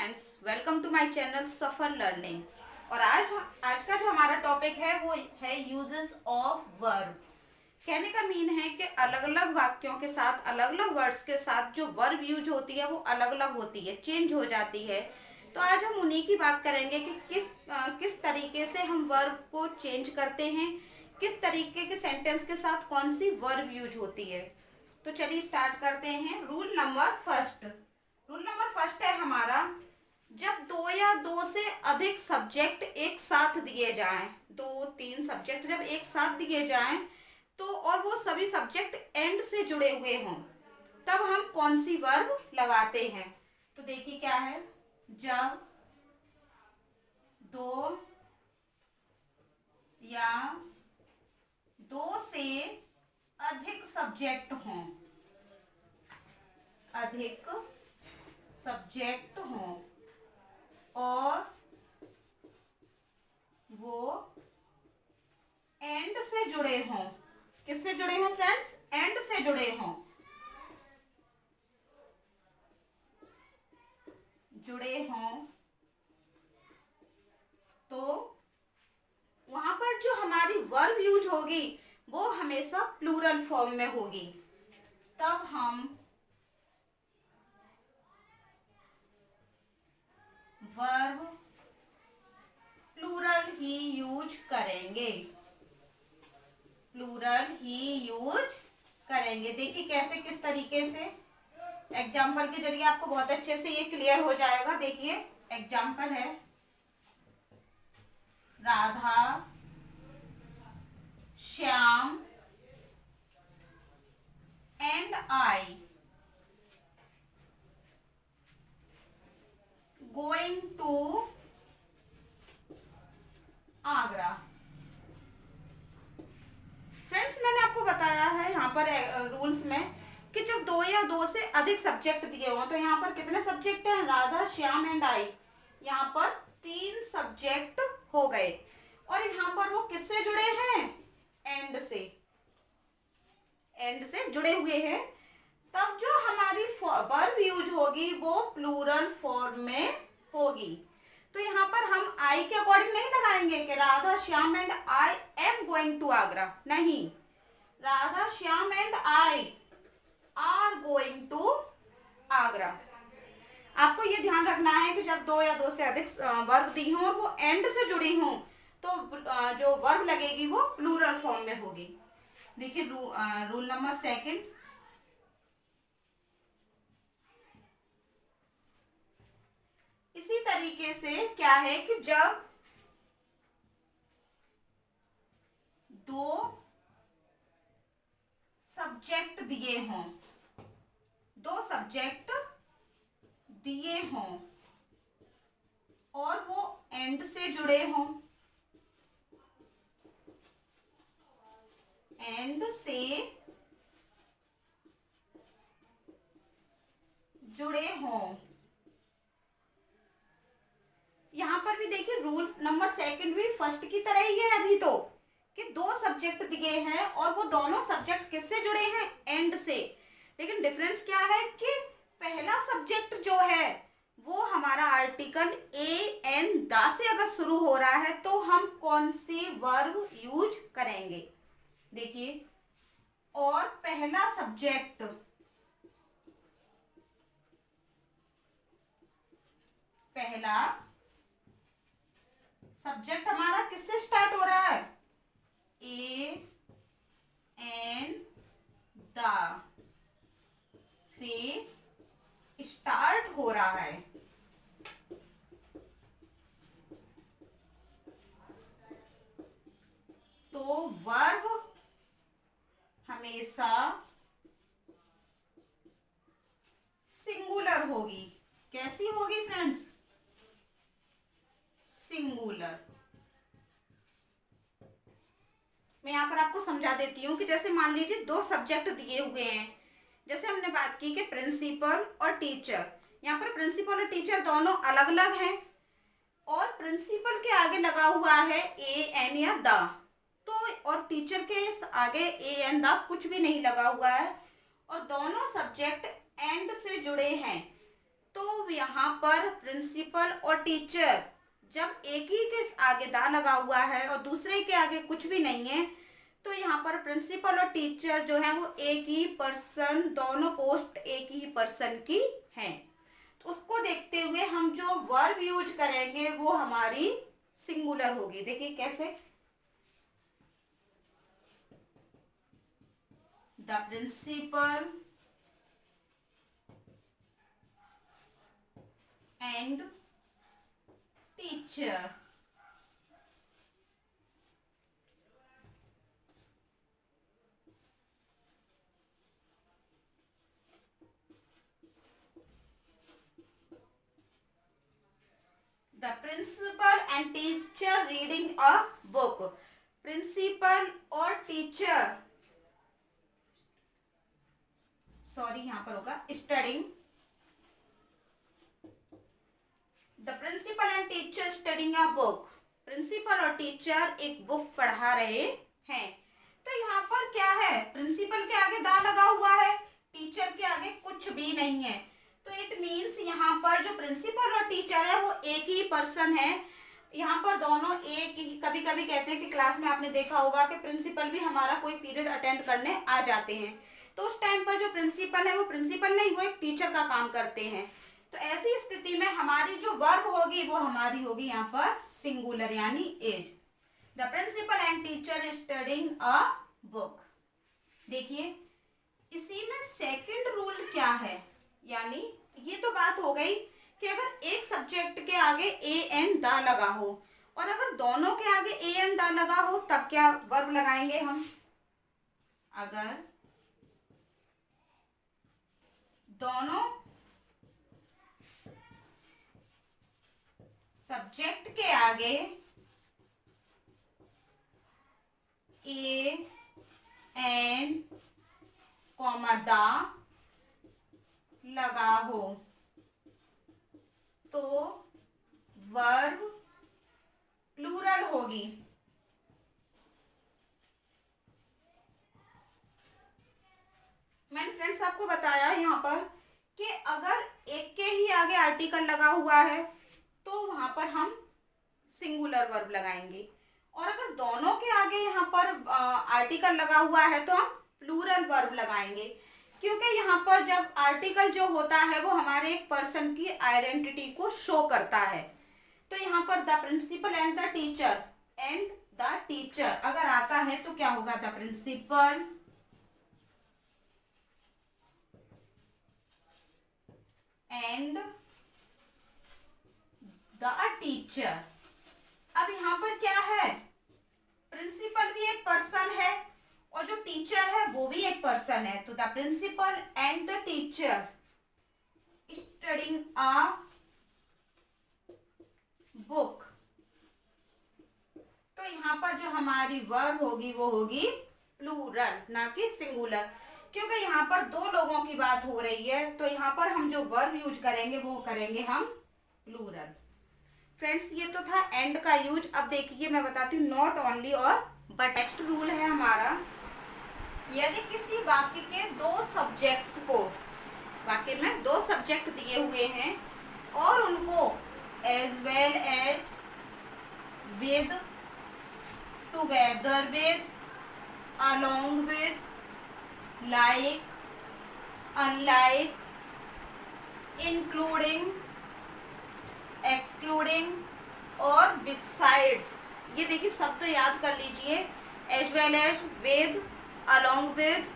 Friends, welcome to my channel Safar learning. और आज का जो हमारा टॉपिक है वो है यूजेस ऑफ वर्ब। कहने का मीन है कि अलग अलग वाक्यों के साथ, अलग अलग वर्ड्स के साथ जो वर्ब यूज होती है वो अलग अलग होती है, चेंज हो जाती है। तो आज हम उन्हीं की बात करेंगे कि किस तरीके से हम वर्ब को चेंज करते हैं, किस तरीके के सेंटेंस के साथ कौन सी वर्ब यूज होती है। तो चलिए स्टार्ट करते हैं। रूल नंबर फर्स्ट है हमारा, जब दो या दो से अधिक सब्जेक्ट एक साथ दिए जाएं, दो तीन सब्जेक्ट जब एक साथ दिए जाएं तो और वो सभी सब्जेक्ट एंड से जुड़े हुए हों, तब हम कौन सी वर्ब लगाते हैं। तो देखिए क्या है, जब दो या दो से अधिक सब्जेक्ट हों, अधिक सब्जेक्ट हों और वो एंड से जुड़े हों। किससे जुड़े हों फ्रेंड्स? एंड से जुड़े हों। तो वहां पर जो हमारी वर्ब यूज होगी वो हमेशा प्लूरल फॉर्म में होगी। तब हम वर्ब प्लूरल ही यूज करेंगे, देखिए कैसे, किस तरीके से। एग्जाम्पल के जरिए आपको बहुत अच्छे से ये क्लियर हो जाएगा। देखिए एग्जाम्पल है, Radha, Shyam and I going to Agra. Friends, मैंने आपको बताया है यहाँ पर रूल्स में कि जब दो या दो से अधिक सब्जेक्ट दिए हो, तो यहाँ पर कितने सब्जेक्ट हैं? राधा, श्याम एंड आई। यहाँ पर तीन सब्जेक्ट हो गए और यहाँ पर वो किससे जुड़े हैं? एंड से जुड़े हुए हैं। तब जो हमारी वर्ब यूज होगी वो प्लूरल फॉर्म में होगी। तो यहाँ पर हम आई के अकॉर्डिंग नहीं लगाएंगे कि Radha, Shyam and I am going to Agra. नहीं, Radha, Shyam and I are going to Agra. आपको ये ध्यान रखना है कि जब दो या दो से अधिक वर्ब दी हों और वो एंड से जुड़ी हों तो जो वर्ब लगेगी वो प्लूरल फॉर्म में होगी। देखिए रूल नंबर सेकंड, इसी तरीके से क्या है कि जब दो सब्जेक्ट दिए हों, और वो एंड से जुड़े हों, यहां पर भी देखिए रूल नंबर सेकंड भी फर्स्ट की तरह ही है अभी तो, कि दो सब्जेक्ट दिए हैं और वो दोनों सब्जेक्ट किससे जुड़े हैं? एंड से। लेकिन डिफरेंस क्या है कि पहला सब्जेक्ट जो है वो हमारा आर्टिकल ए एन दा से अगर शुरू हो रहा है तो हम कौन सी वर्ब यूज करेंगे। देखिए, और पहला सब्जेक्ट हमारा किससे स्टार्ट हो रहा है? ए एन दा से स्टार्ट हो रहा है। तो वर्ब हमेशा सिंगुलर होगी। कैसी होगी फ्रेंड्स? सिंगुलर। मैं यहाँ पर आपको समझा देती हूँ कि जैसे मान लीजिए दो सब्जेक्ट दिए हुए हैं, जैसे हमने बात की कि प्रिंसिपल और टीचर। यहाँ पर प्रिंसिपल और टीचर दोनों अलग अलग हैं और प्रिंसिपल के आगे लगा हुआ है ए एन या द, तो और टीचर के आगे ए एन द कुछ भी नहीं लगा हुआ है और दोनों सब्जेक्ट एंड से जुड़े हैं। तो यहाँ पर प्रिंसिपल और टीचर, जब एक ही के आगे दा लगा हुआ है और दूसरे के आगे कुछ भी नहीं है, तो यहाँ पर प्रिंसिपल और टीचर जो है वो एक ही पर्सन, दोनों पोस्ट एक ही पर्सन की हैं। तो उसको देखते हुए हम जो वर्ब यूज करेंगे वो हमारी सिंगुलर होगी। देखिए कैसे, the principal and teacher. The principal and teacher reading a book. Principal और टीचर, सॉरी यहां पर होगा studying. The principal and teacher studying a book. Principal और टीचर एक बुक पढ़ा रहे हैं। तो यहाँ पर क्या है, प्रिंसिपल के आगे दा लगा हुआ है, टीचर के आगे कुछ भी नहीं है। तो इट मीन्स यहाँ पर जो प्रिंसिपल और टीचर है वो एक ही पर्सन है। यहाँ पर दोनों एक ही, कभी कभी कहते हैं कि क्लास में आपने देखा होगा कि प्रिंसिपल भी हमारा कोई पीरियड अटेंड करने आ जाते हैं, तो उस टाइम पर जो प्रिंसिपल है वो प्रिंसिपल नहीं, वो एक टीचर का काम करते हैं। तो ऐसी स्थिति में हमारी जो वर्ब होगी वो हमारी होगी यहाँ पर सिंगुलर, यानी is. The principal and teacher studying a book. देखिए इसी में सेकंड रूल क्या है, यानी ये तो बात हो गई कि अगर एक सब्जेक्ट के आगे ए एन दा लगा हो और अगर दोनों के आगे ए एन दा लगा हो तब क्या वर्ब लगाएंगे हम। अगर दोनों सब्जेक्ट के आगे ए एन कॉमा दा लगा हो तो वर्ब प्लूरल होगी। मैंने फ्रेंड्स आपको बताया यहाँ पर कि अगर एक के ही आगे आर्टिकल लगा हुआ है तो वहां पर हम सिंगुलर वर्ब लगाएंगे, और अगर दोनों के आगे यहाँ पर आर्टिकल लगा हुआ है तो हम प्लूरल वर्ब लगाएंगे, क्योंकि यहाँ पर जब आर्टिकल जो होता है वो हमारे एक पर्सन की आइडेंटिटी को शो करता है। तो यहाँ पर the principal and the teacher अगर आता है तो क्या होगा, the principal and the teacher. अब यहाँ पर क्या है, प्रिंसिपल भी एक पर्सन है और जो टीचर है वो भी एक पर्सन है। तो the principal and the teacher studying a book. तो यहाँ पर जो हमारी वर्ब होगी वो होगी प्लूरल, ना कि सिंगुलर, क्योंकि यहाँ पर दो लोगों की बात हो रही है। तो यहाँ पर हम जो वर्ब यूज करेंगे वो करेंगे हम प्लूरल। फ्रेंड्स ये तो था एंड का यूज। अब देखिए मैं बताती हूँ नॉट ओनली और बट। नेक्स्ट रूल है हमारा, यदि किसी वाक्य के दो सब्जेक्ट्स को, वाक्य में दो सब्जेक्ट दिए हुए हैं और उनको as well as, with, together with, along with, like, unlike, including, excluding और बिसाइड्स, ये देखिए शब्द याद कर लीजिए, as well as, with, along with,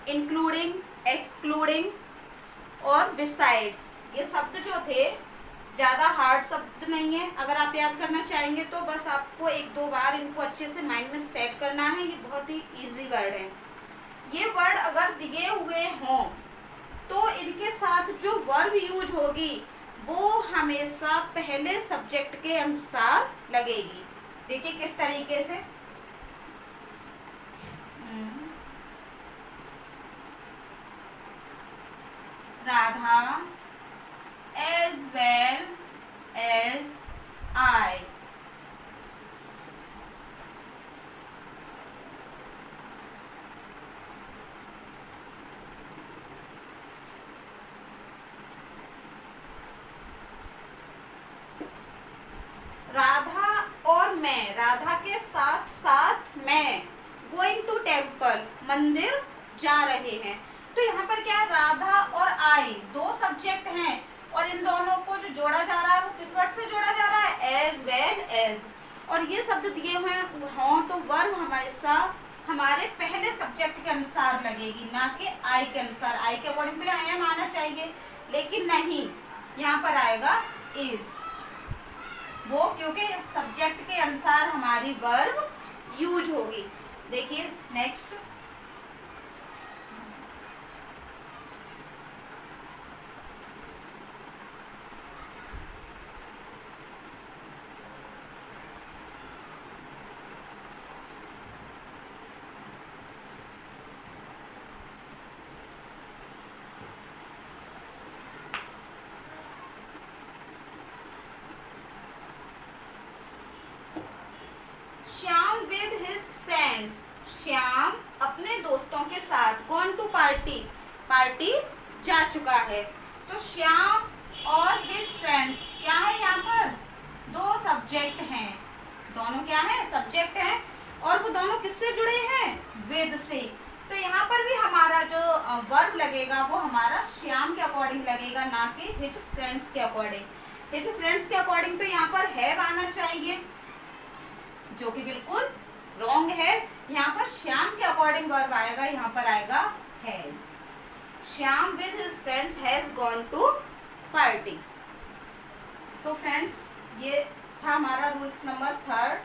including, excluding और बिसाइड्स। ये शब्द जो थे ज़्यादा हार्ड शब्द नहीं है, अगर आप याद करना चाहेंगे तो बस आपको एक दो बार इनको अच्छे से माइंड में सेट करना है। ये बहुत ही इजी वर्ड है। ये वर्ड अगर दिए हुए हों तो इनके साथ जो वर्ब यूज होगी वो हमेशा पहले सब्जेक्ट के अनुसार लगेगी। देखिए किस तरीके से, Radha as well as I। Radha के साथ साथ मैं गोइंग टू टेम्पल, मंदिर जा रहे हैं। तो यहाँ पर क्या है, राधा और आई दो सब्जेक्ट हैं और इन दोनों को जो जोड़ा जा रहा है वो किस वर्ड से जोड़ा जा रहा है, एज वेल एज। और ये शब्द दिए हुए हों तो वर्ब हमेशा हमारे पहले सब्जेक्ट के अनुसार लगेगी, ना कि आई के अनुसार। आई के अकॉर्डिंग तो यहाँ एम आना चाहिए, लेकिन नहीं, यहाँ पर आएगा इज। वो क्योंकि सब्जेक्ट के अनुसार हमारी वर्ब यूज होगी। देखिए next, Shyam with his friends, Shyam अपने दोस्तों के साथ गॉन टू पार्टी, पार्टी जा चुका है। तो श्याम और हिज फ्रेंड्स क्या है, यहाँ पर दो सब्जेक्ट हैं, दोनों क्या है, सब्जेक्ट हैं, और वो दोनों किससे जुड़े हैं, विद से। तो यहाँ पर भी हमारा जो वर्ब लगेगा वो हमारा श्याम के अकॉर्डिंग लगेगा, ना कि हिज फ्रेंड्स के अकॉर्डिंग। हिज फ्रेंड्स के अकॉर्डिंग तो यहाँ पर हैव आना चाहिए, जो कि बिल्कुल रॉन्ग है। यहाँ पर श्याम के अकॉर्डिंग वर्ब आएगा, यहाँ पर आएगा has. Shyam with his friends has gone to party. तो फ्रेंड्स ये था हमारा रूल्स नंबर 3।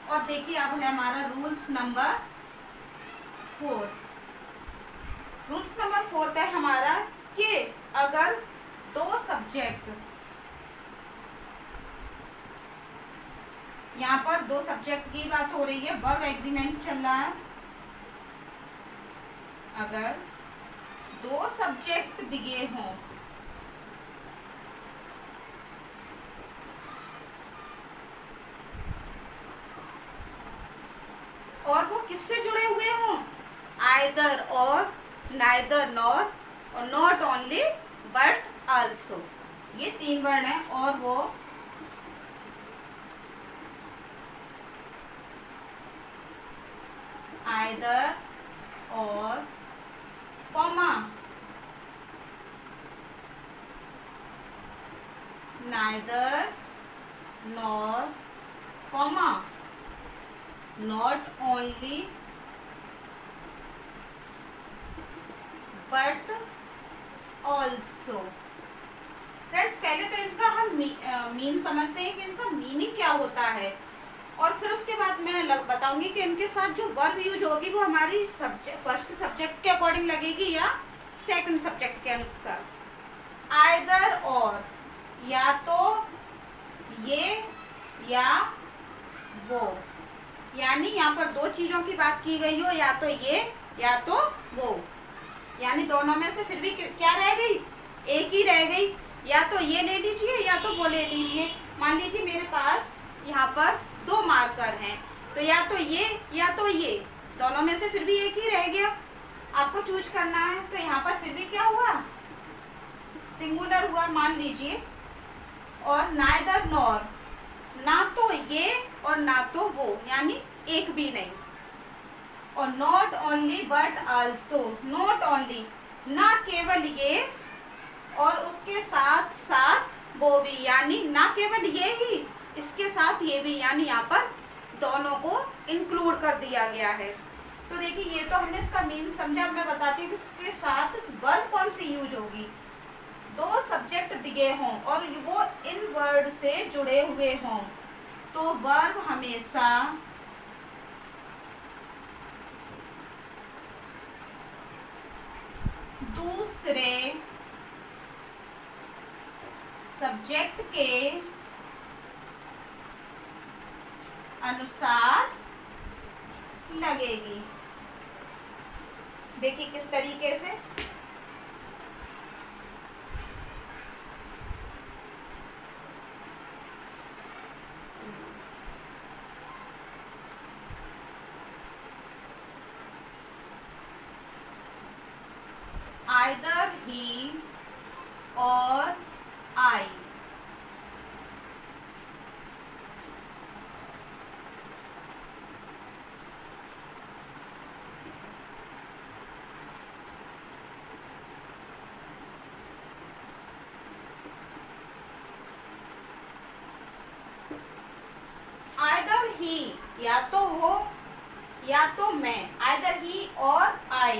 और देखिए अब है हमारा रूल्स नंबर 4। रूल्स नंबर 4 है हमारा कि अगर दो सब्जेक्ट, यहाँ पर दो सब्जेक्ट की बात हो रही है, वर्ब एग्रीमेंट चल रहा है। अगर दो सब्जेक्ट दिए हों और वो किससे जुड़े हुए हों, आइदर और, नाइदर नॉर, और नॉट ओनली बट आल्सो, ये 3 वर्ण हैं, और वो आइदर और comma neither nor comma not only but also. Friends पहले तो इनका हम मीन समझते हैं कि इनका मीनिंग क्या होता है, और फिर उसके बाद मैं बताऊंगी कि इनके साथ जो वर्ब यूज होगी वो हमारी फर्स्ट सब्जेक्ट के अकॉर्डिंग लगेगी या सेकंड सब्जेक्ट के अनुसार। आइदर और, या तो ये या वो, यानी यहाँ पर दो चीजों की बात की गई हो, या तो ये या तो वो, यानी दोनों में से फिर भी क्या रह गई, एक ही रह गई। या तो ये ले लीजिए या तो वो ले लीजिए। मान लीजिए मेरे पास यहाँ पर 2 मार्कर हैं, तो या तो ये या तो ये, दोनों में से फिर भी एक ही रह गया, आपको चूज करना है। तो यहाँ पर फिर भी क्या हुआ, सिंगुलर हुआ मान लीजिए। और नाइदर नॉर, ना तो ये और ना तो वो, यानी एक भी नहीं। और not only but also, not only ना केवल ये और उसके साथ साथ वो भी, यानी ना केवल ये ही, इसके साथ ये भी, यानी यहाँ पर दोनों को इंक्लूड कर दिया गया है। तो देखिए ये तो हमने इसका मीन समझा। अब मैं बताती हूँ कि इसके साथ वर्ब कौन सी यूज होगी। दो सब्जेक्ट दिए हों और वो इन वर्ड से जुड़े हुए हों तो वर्ब हमेशा दूसरे सब्जेक्ट के अनुसार लगेगी। देखिए किस तरीके से, आइदर ही और आई। या तो वो या तो मैं, आइदर ही और I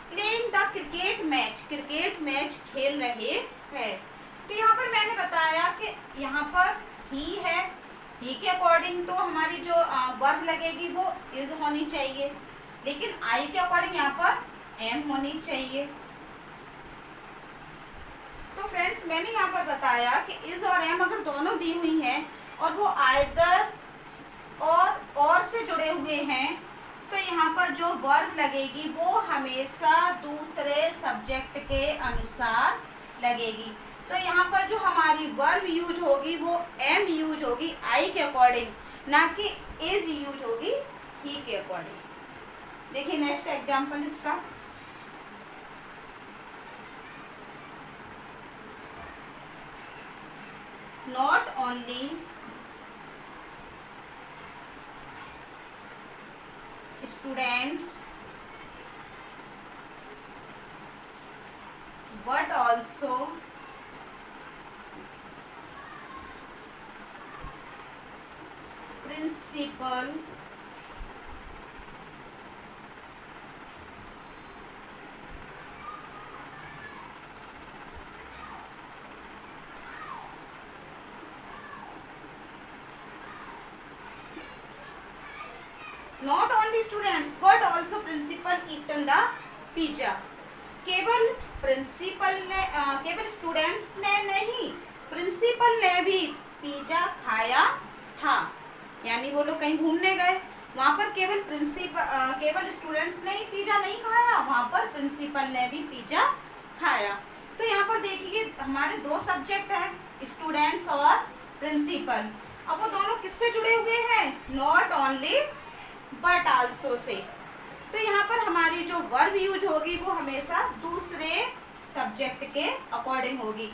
playing the cricket match खेल रहे हैं। तो यहाँ पर मैंने बताया कि यहाँ पर ही है, ही के अकॉर्डिंग तो हमारी जो वर्ब लगेगी वो इज होनी चाहिए, लेकिन आई के अकॉर्डिंग यहाँ पर एम होनी चाहिए। तो फ्रेंड्स मैंने यहाँ पर बताया कि इज और एम अगर दोनों दी हुई हैं और वो आइदर और से जुड़े हुए हैं, तो यहाँ पर जो वर्ब लगेगी वो हमेशा दूसरे सब्जेक्ट के अनुसार लगेगी। तो यहाँ पर जो हमारी वर्ब यूज होगी वो एम यूज होगी आई के अकॉर्डिंग, ना कि इज यूज होगी ही के अकॉर्डिंग। देखिए नेक्स्ट एग्जांपल इसका, not only students but also principal not only students but also principal eaten the pizza. केवल प्रिंसिपल ने केवल स्टूडेंट्स ने नहीं, प्रिंसिपल ने भी पिज्जा खाया था। यानी वो लोग कहीं घूमने गए, वहां पर केवल स्टूडेंट्स ने ही पिज्जा नहीं खाया, वहां पर प्रिंसिपल ने भी पिज्जा खाया। तो यहाँ पर देखिए हमारे दो सब्जेक्ट हैं, स्टूडेंट्स और प्रिंसिपल। अब वो दोनों किससे जुड़े हुए हैं? Not only but also say. तो यहाँ पर हमारी जो वर्ब यूज होगी वो हमेशा दूसरे सब्जेक्ट के अकॉर्डिंग होगी।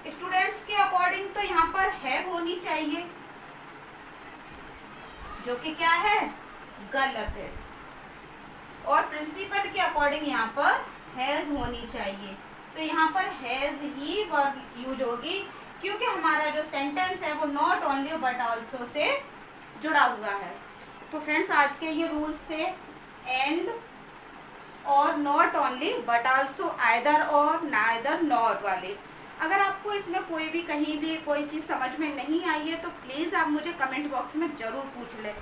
स्टूडेंट्स के अकॉर्डिंग तो यहाँ पर हैव होनी चाहिए, जो कि क्या है, गलत है। और प्रिंसिपल के अकॉर्डिंग यहाँ पर हैज होनी चाहिए। तो यहाँ पर हैज ही वर्ब यूज होगी, क्योंकि हमारा जो सेंटेंस है वो not only but also say जुड़ा हुआ है। तो फ्रेंड्स आज के ये रूल्स थे, एंड और not only but also, either और, नाइदर नॉर वाले। अगर आपको इसमें कोई भी कहीं भी कोई चीज़ समझ में नहीं आई है तो प्लीज़ आप मुझे कमेंट बॉक्स में ज़रूर पूछ लें।